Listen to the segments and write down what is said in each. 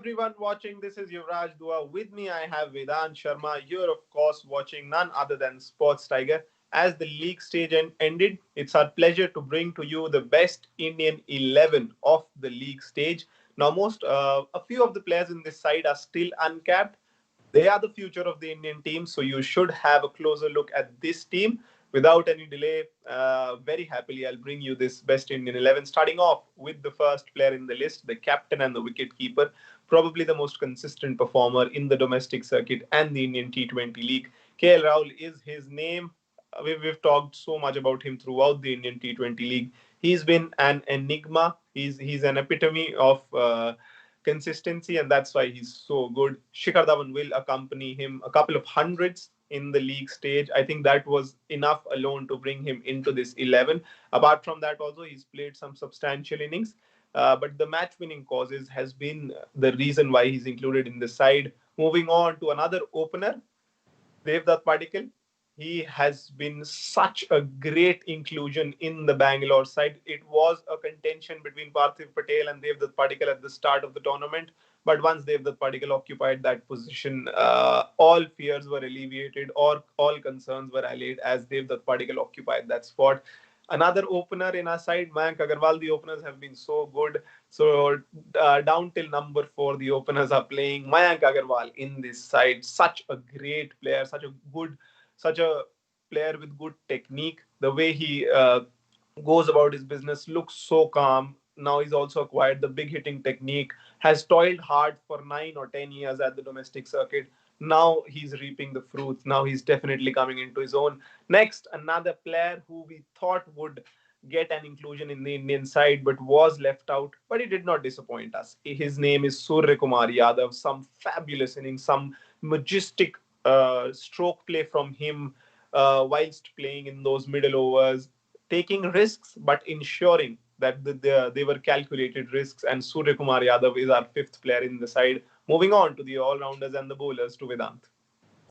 everyone watching. This is Yuvraj Dua. With me, I have Vedant Sharma. You're, of course, watching none other than SportsTiger. As the league stage ended, it's our pleasure to bring to you the best Indian 11 of the league stage. Now, a few of the players in this side are still uncapped. They are the future of the Indian team, so you should have a closer look at this team. Without any delay, very happily, I'll bring you this best Indian 11. Starting off with the first player in the list, the captain and the wicketkeeper, probably the most consistent performer in the domestic circuit and the Indian T20 league. KL Rahul is his name. We've talked so much about him throughout the Indian T20 league. He's been an enigma. He's an epitome of consistency, and that's why he's so good. Shikhar Dhawan will accompany him a couple of hundreds in the league stage. I think that was enough alone to bring him into this 11. Apart from that, also, he's played some substantial innings. But the match winning causes has been the reason why he's included in the side. Moving on to another opener, Devdutt Padikkal. He has been such a great inclusion in the Bangalore side. It was a contention between Parthiv Patel and Devdutt Padikkal at the start of the tournament. But once Devdutt Padikkal occupied that position, all fears were alleviated or all concerns were allayed as Devdutt Padikkal occupied that spot. Another opener in our side, Mayank Agarwal. The openers have been so good. So down till number 4, the openers are playing. Mayank Agarwal in this side, such a great player, such a player with good technique. The way he goes about his business looks so calm. Now he's also acquired the big hitting technique, has toiled hard for 9 or 10 years at the domestic circuit. Now he's reaping the fruits. Now he's definitely coming into his own. Next, another player who we thought would get an inclusion in the Indian side but was left out, but he did not disappoint us. His name is Surya Kumar Yadav. Some fabulous innings, some majestic stroke play from him whilst playing in those middle overs, taking risks but ensuring that they were calculated risks. And Surya Kumar Yadav is our fifth player in the side. Moving on to the all-rounders and the bowlers to Vedant.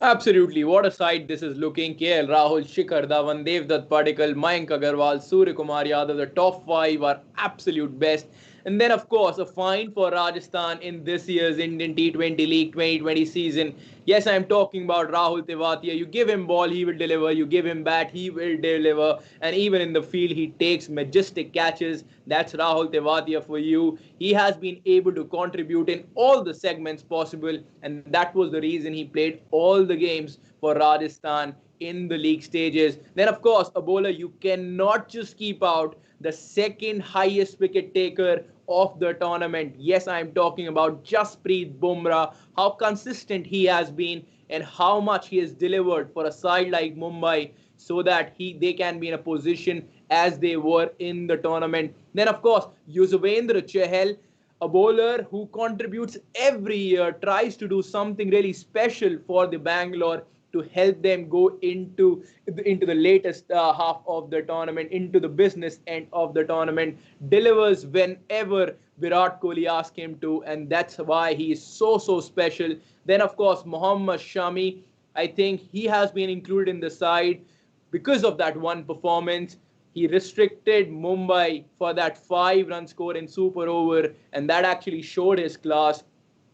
Absolutely. What a sight this is looking. KL Rahul, Shikhar Dhawan, Devdutt Padikkal, Mayank Agarwal, Surya Kumar Yadav. The top 5 are absolute best. And then, of course, a fine for Rajasthan in this year's Indian T20 League 2020 season. Yes, I'm talking about Rahul Tewatia. You give him ball, he will deliver. You give him bat, he will deliver. And even in the field, he takes majestic catches. That's Rahul Tewatia for you. He has been able to contribute in all the segments possible. And that was the reason he played all the games for Rajasthan in the league stages. Then, of course, a bowler you cannot just keep out, the second highest wicket taker of the tournament. Yes, I'm talking about Jasprit Bumrah, how consistent he has been and how much he has delivered for a side like Mumbai so that they can be in a position as they were in the tournament. Then, of course, Yuzvendra Chahal, a bowler who contributes every year, tries to do something really special for the Bangalore to help them go into the latest half of the tournament, into the business end of the tournament, delivers whenever Virat Kohli asks him to, and that's why he is so special. Then, of course, Mohammad Shami, I think he has been included in the side because of that one performance. He restricted Mumbai for that 5-run score in super over, and that actually showed his class.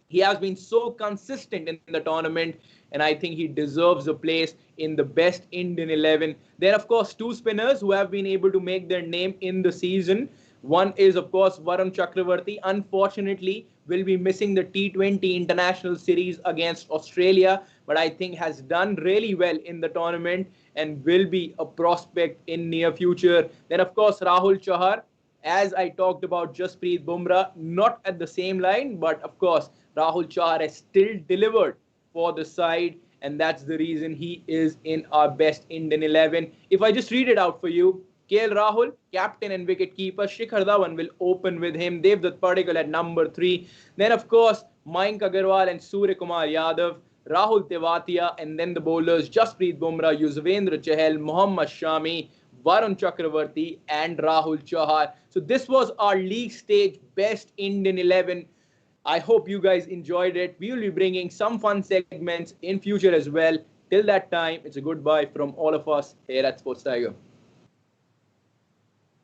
He has been so consistent in the tournament, and I think he deserves a place in the best Indian 11. Then, of course, 2 spinners who have been able to make their name in the season. One is, of course, Varun Chakravarti. Unfortunately, will be missing the T20 International Series against Australia, but I think has done really well in the tournament and will be a prospect in near future. Then, of course, Rahul Chahar. As I talked about Jasprit Bumrah, not at the same line, but of course, Rahul Chahar has still delivered for the side, and that's the reason he is in our best Indian 11. If I just read it out for you, KL Rahul, captain and wicketkeeper. Shikhar Dhawan will open with him. Devdutt Padikkal at number 3. Then, of course, Mayank Agarwal and Surya Kumar Yadav. Rahul Tewatia, and then the bowlers Jasprit Bumrah, Yuzvendra Chahal, Mohammad Shami, Varun Chakravarti, and Rahul Chahar. So this was our league stage best Indian 11. I hope you guys enjoyed it. We will be bringing some fun segments in future as well. Till that time, it's a goodbye from all of us here at Sports Tiger.